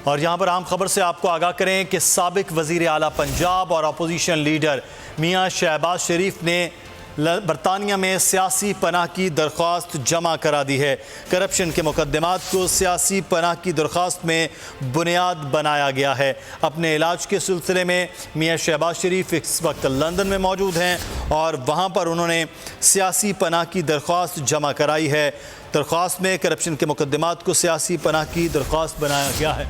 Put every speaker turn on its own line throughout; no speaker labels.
और यहाँ पर आम खबर से आपको आगाह करें कि साबिक वज़ीर आला पंजाब और अपोजिशन लीडर मियाँ शहबाज शरीफ ने बरतानिया में सियासी पनाह की दरख्वास्त जमा करा दी है। करप्शन के मुकदमात को सियासी पनाह की दरख्वास्त में बुनियाद बनाया गया है। अपने इलाज के सिलसिले में मियाँ शहबाज शरीफ इस वक्त लंदन में मौजूद हैं और वहाँ पर उन्होंने सियासी पनाह की दरख्वास्त जमा कराई है। दरख्वास्त में करप्शन के मुकदमात को सियासी पनाह की दरख्वास्त बनाया गया है।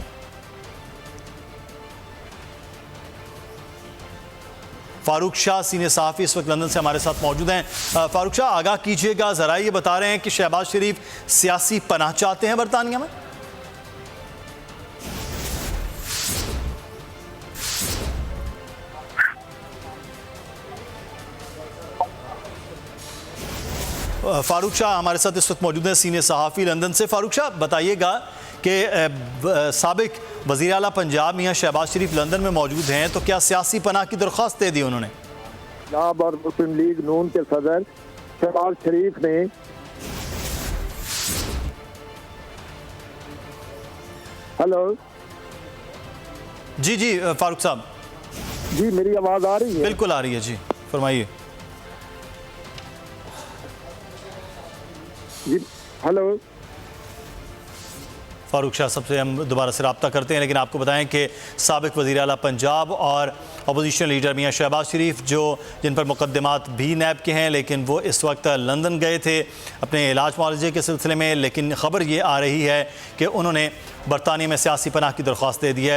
फारूक शाह सीनियर सहाफ़ी इस वक्त लंदन से हमारे साथ मौजूद हैं। फारूक शाह, आगाह कीजिएगा, ज़रा ये बता रहे हैं कि शहबाज शरीफ सियासी पनाह चाहते हैं बरतानिया में? फारूक शाह हमारे साथ इस वक्त मौजूद हैं, सीनियर सहाफ़ी लंदन से। फारूक शाह, बताइएगा कि साबिक वज़ीर आला पंजाब मियाँ शहबाज शरीफ लंदन में मौजूद हैं, तो क्या सियासी पनाह की दरख्वास्त दे दी उन्होंने?
पंजाब और मुस्लिम लीग नून के सदर शहबाज शरीफ ने हेलो
जी जी फारूक साहब
जी, मेरी आवाज़ आ रही है?
बिल्कुल आ रही है जी, फरमाइए।
जी हेलो
फारूक शाह सबसे हम दोबारा से रब्ता करते हैं, लेकिन आपको बताएं कि साबिक वज़ीर आला पंजाब और अपोजिशन लीडर मियाँ शहबाज शरीफ जिन पर मुकदमात भी नैब के हैं, लेकिन वो इस वक्त लंदन गए थे अपने इलाज मुआवजे के सिलसिले में। लेकिन ख़बर ये आ रही है कि उन्होंने बरतानिया में सियासी पनाह की दरख्वास्त दे दी है।